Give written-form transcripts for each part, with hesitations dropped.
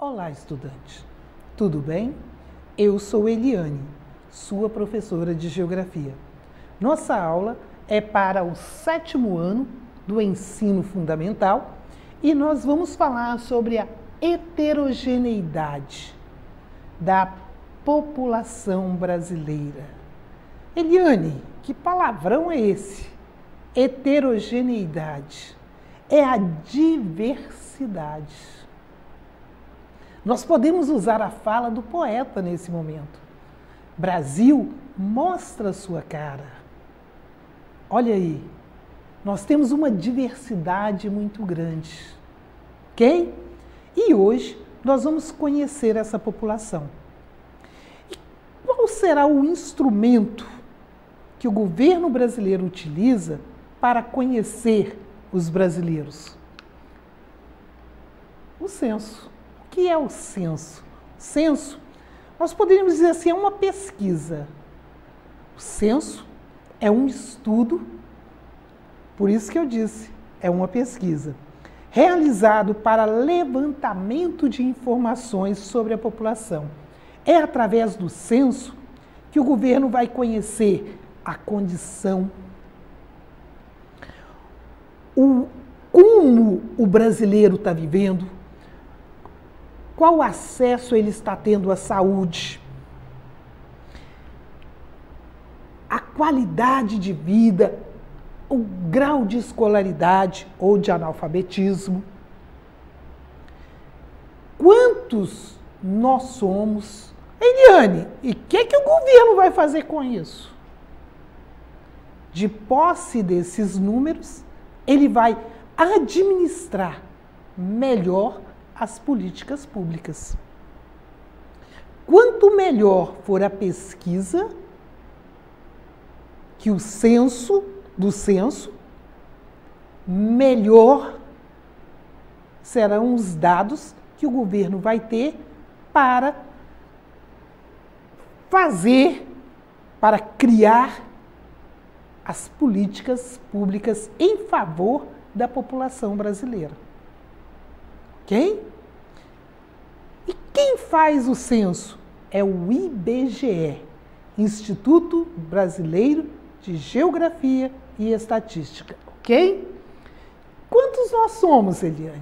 Olá, estudante. Tudo bem? Eu sou Eliane, sua professora de Geografia. Nossa aula é para o 7º ano do ensino fundamental e nós vamos falar sobre a heterogeneidade da população brasileira. Eliane, que palavrão é esse? Heterogeneidade. É a diversidade. Nós podemos usar a fala do poeta nesse momento. Brasil, mostra sua cara. Olha aí, nós temos uma diversidade muito grande, ok? E hoje nós vamos conhecer essa população. E qual será o instrumento que o governo brasileiro utiliza para conhecer os brasileiros? O censo. O que é o censo? Censo, nós poderíamos dizer assim, é uma pesquisa. O censo é um estudo, por isso que eu disse, é uma pesquisa, realizado para levantamento de informações sobre a população. É através do censo que o governo vai conhecer a condição, como o brasileiro está vivendo, qual acesso ele está tendo à saúde, a qualidade de vida, o grau de escolaridade ou de analfabetismo, quantos nós somos. Eliane, e o que o governo vai fazer com isso? De posse desses números, ele vai administrar melhor as políticas públicas. Quanto melhor for a pesquisa, que o censo, melhor serão os dados que o governo vai ter para para criar as políticas públicas em favor da população brasileira. Ok? E quem faz o censo? É o IBGE, Instituto Brasileiro de Geografia e Estatística. Ok? Quantos nós somos, Eliane?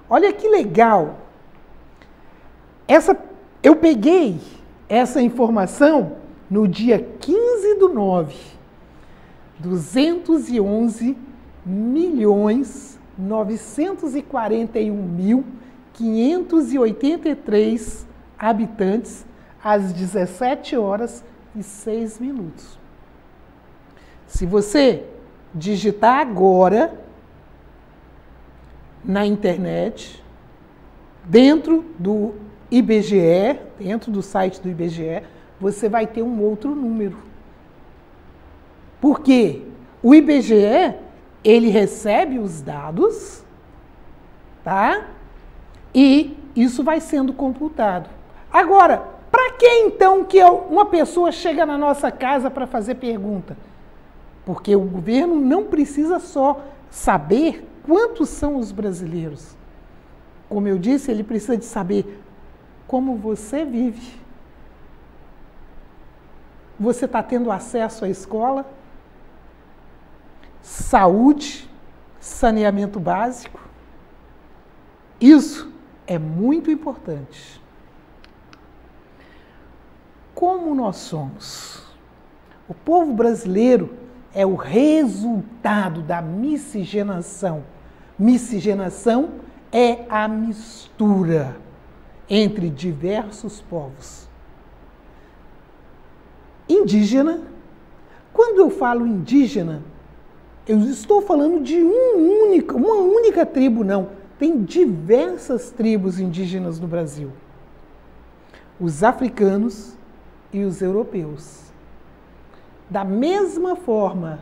Olha que legal! Eu peguei essa informação no dia 15/9. 211.941.583 habitantes às 17h06. Se você digitar agora na internet, dentro do IBGE, dentro do site do IBGE, você vai ter um outro número. Por quê? O IBGE, ele recebe os dados, tá? E isso vai sendo computado. Agora, para que então que uma pessoa chega na nossa casa para fazer pergunta? Porque o governo não precisa só saber quantos são os brasileiros. Como eu disse, ele precisa de saber como você vive. Você está tendo acesso à escola? Saúde, saneamento básico. Isso é muito importante. Como nós somos? O povo brasileiro é o resultado da miscigenação. Miscigenação é a mistura entre diversos povos. Indígena, quando eu falo indígena, eu estou falando de uma única tribo, não. Tem diversas tribos indígenas no Brasil. Os africanos e os europeus. Da mesma forma,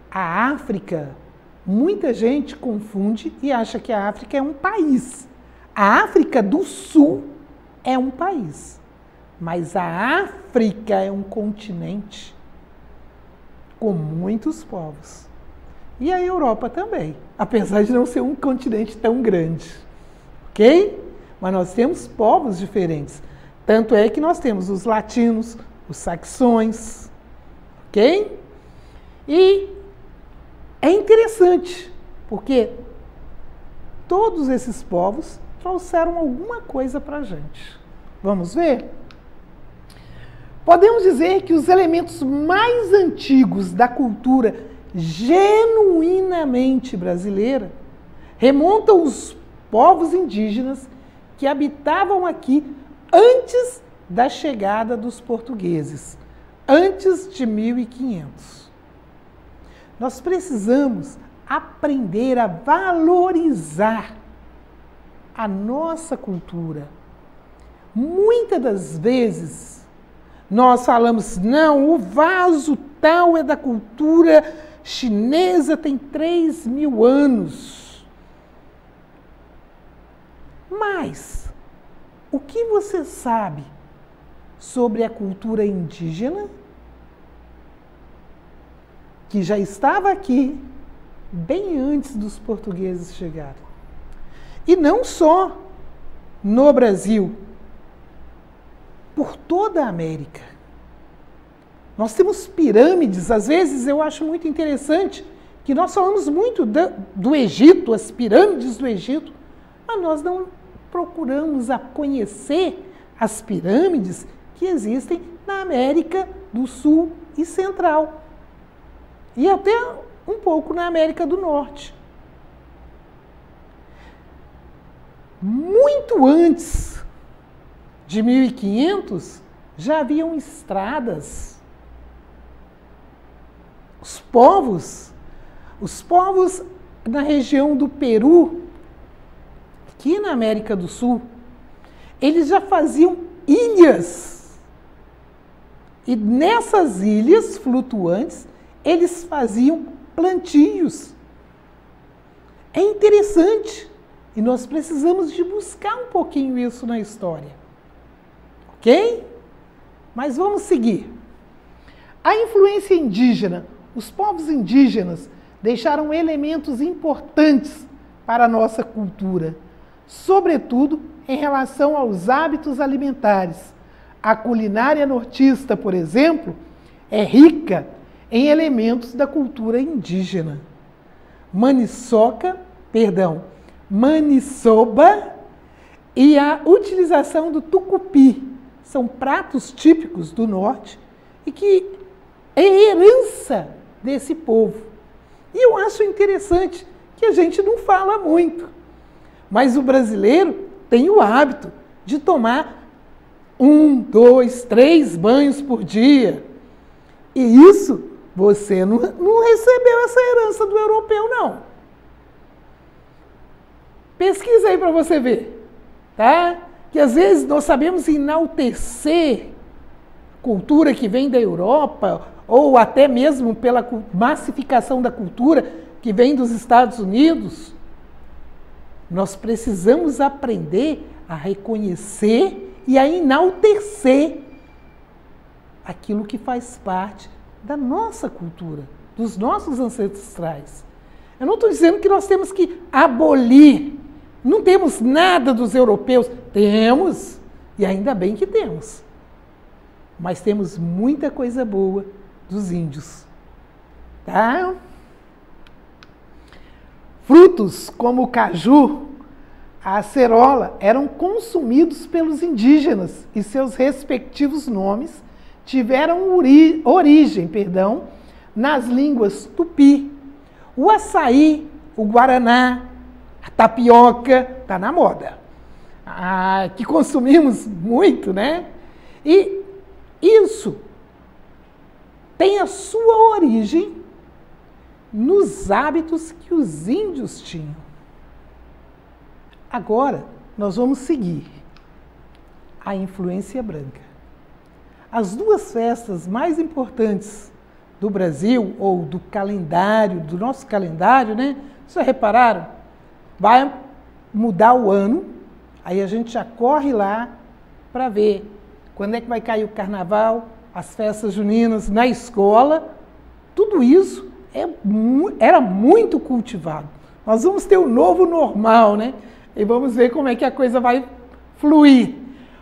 a África, muita gente confunde e acha que a África é um país. A África do Sul é um país, mas a África é um continente com muitos povos. E a Europa também, apesar de não ser um continente tão grande. Ok? mas nós temos povos diferentes. Tanto é que nós temos os latinos, os saxões, ok? E é interessante, porque todos esses povos trouxeram alguma coisa para a gente. Vamos ver? Podemos dizer que os elementos mais antigos da cultura genuinamente brasileira remontam os povos indígenas que habitavam aqui antes da chegada dos portugueses, antes de 1500. Nós precisamos aprender a valorizar a nossa cultura. Muitas das vezes nós falamos, não, o vaso tal é da cultura chinesa, tem 3.000 anos. Mas, o que você sabe sobre a cultura indígena, que já estava aqui bem antes dos portugueses chegarem? E não só no Brasil, por toda a América. Nós temos pirâmides, às vezes eu acho muito interessante que nós falamos muito do Egito, as pirâmides do Egito, mas nós não procuramos conhecer as pirâmides que existem na América do Sul e Central, e até um pouco na América do Norte. Muito antes de 1500, já haviam estradas. Os povos na região do Peru, aqui na América do Sul, eles já faziam ilhas. E nessas ilhas flutuantes, eles faziam plantios. É interessante. E nós precisamos de buscar um pouquinho isso na história. Ok? Mas vamos seguir. A influência indígena. Os povos indígenas deixaram elementos importantes para a nossa cultura, sobretudo em relação aos hábitos alimentares. A culinária nortista, por exemplo, é rica em elementos da cultura indígena. Maniçoba e a utilização do tucupi são pratos típicos do norte e que é herança desse povo. E eu acho interessante que a gente não fala muito, mas o brasileiro tem o hábito de tomar 1, 2, 3 banhos por dia. E isso você não recebeu essa herança do europeu, não. Pesquisa aí para você ver, tá? Que às vezes nós sabemos enaltecer cultura que vem da Europa, ou até mesmo pela massificação da cultura que vem dos Estados Unidos. Nós precisamos aprender a reconhecer e a enaltecer aquilo que faz parte da nossa cultura, dos nossos ancestrais. Eu não estou dizendo que nós temos que abolir. Não temos nada dos europeus. Temos, e ainda bem que temos. Mas temos muita coisa boa dos índios. Tá? Frutos como o caju, a acerola, eram consumidos pelos indígenas e seus respectivos nomes tiveram origem nas línguas tupi. O açaí, o guaraná, a tapioca, está na moda, que consumimos muito, né? E isso tem a sua origem nos hábitos que os índios tinham. Agora, nós vamos seguir a influência branca. As duas festas mais importantes do Brasil, ou do calendário, do nosso calendário, né? Vocês já repararam? Vai mudar o ano, aí a gente já corre lá para ver quando é que vai cair o carnaval, as festas juninas na escola. Tudo isso era muito cultivado. Nós vamos ter o novo normal, né? E vamos ver como é que a coisa vai fluir.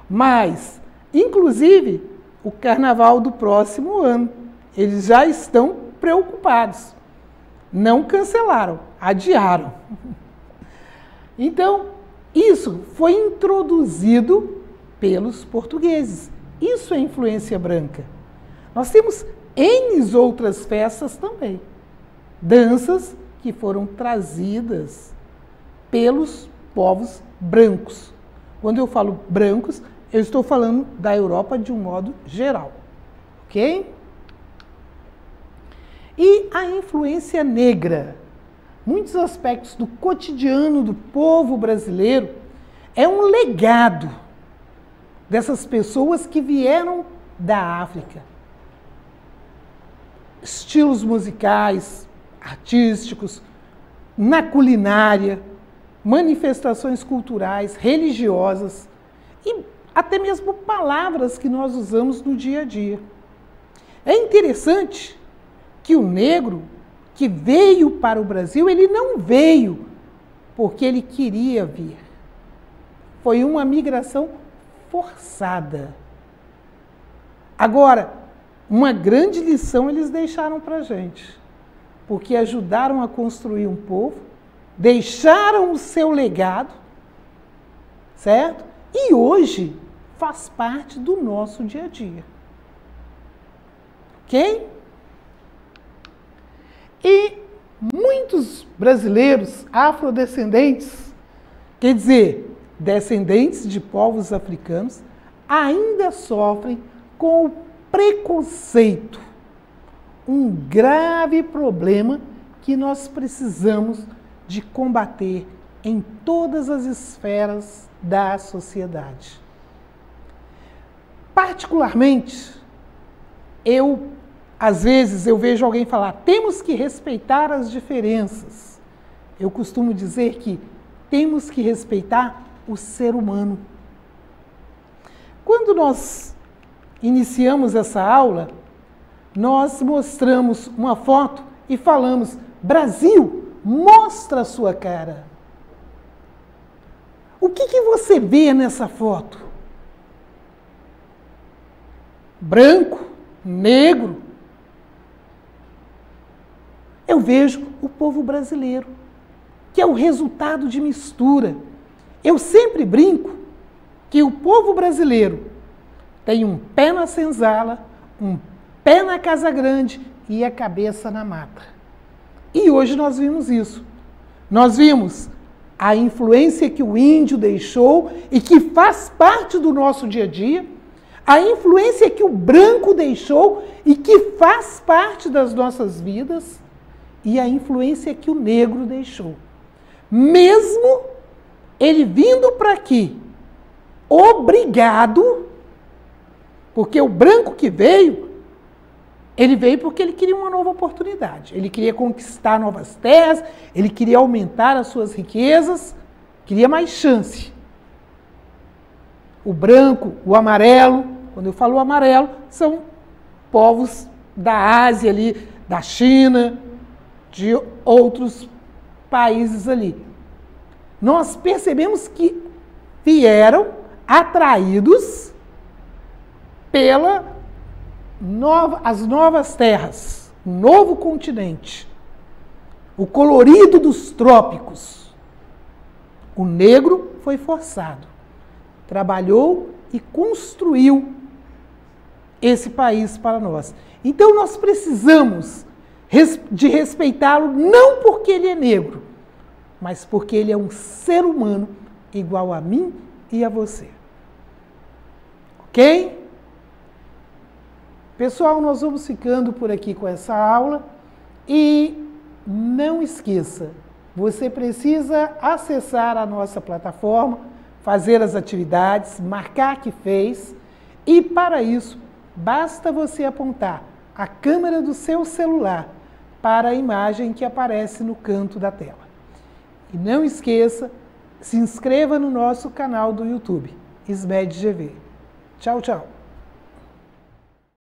Mas, inclusive, o carnaval do próximo ano, eles já estão preocupados. Não cancelaram, adiaram. Então, isso foi introduzido pelos portugueses. Isso é influência branca. Nós temos N outras festas também. Danças que foram trazidas pelos povos brancos. Quando eu falo brancos, eu estou falando da Europa de um modo geral. Ok? E a influência negra. Muitos aspectos do cotidiano do povo brasileiro é um legado dessas pessoas que vieram da África. Estilos musicais, artísticos, na culinária, manifestações culturais, religiosas e até mesmo palavras que nós usamos no dia a dia. É interessante que o negro que veio para o Brasil, ele não veio porque ele queria vir. Foi uma migração forçada. Agora, uma grande lição eles deixaram para a gente, porque ajudaram a construir um povo, deixaram o seu legado, certo? E hoje faz parte do nosso dia a dia. Ok? E muitos brasileiros afrodescendentes, quer dizer, descendentes de povos africanos, ainda sofrem com o preconceito. Um grave problema que nós precisamos de combater em todas as esferas da sociedade. Particularmente, às vezes eu vejo alguém falar, temos que respeitar as diferenças. Eu costumo dizer que temos que respeitar o ser humano. Quando nós iniciamos essa aula, nós mostramos uma foto e falamos, Brasil, mostra a sua cara. O que você vê nessa foto? Branco, negro. Eu vejo o povo brasileiro, que é o resultado de mistura. Eu sempre brinco que o povo brasileiro tem um pé na senzala, um pé na casa grande e a cabeça na mata. E hoje nós vimos isso. Nós vimos a influência que o índio deixou e que faz parte do nosso dia a dia, a influência que o branco deixou e que faz parte das nossas vidas, e a influência que o negro deixou. Mesmo ele vindo para aqui, obrigado, porque o branco que veio, ele veio porque ele queria uma nova oportunidade. Ele queria conquistar novas terras, ele queria aumentar as suas riquezas, queria mais chance. O branco, o amarelo, quando eu falo amarelo, são povos da Ásia ali, da China, de outros países ali. Nós percebemos que vieram atraídos pelas novas terras, o novo continente, o colorido dos trópicos. O negro foi forçado, trabalhou e construiu esse país para nós. Então nós precisamos de respeitá-lo não porque ele é negro, mas porque ele é um ser humano igual a mim e a você. Ok? Pessoal, nós vamos ficando por aqui com essa aula e não esqueça, você precisa acessar a nossa plataforma, fazer as atividades, marcar que fez e para isso basta você apontar a câmera do seu celular para a imagem que aparece no canto da tela. E não esqueça, se inscreva no nosso canal do YouTube, SMED GV. Tchau, tchau!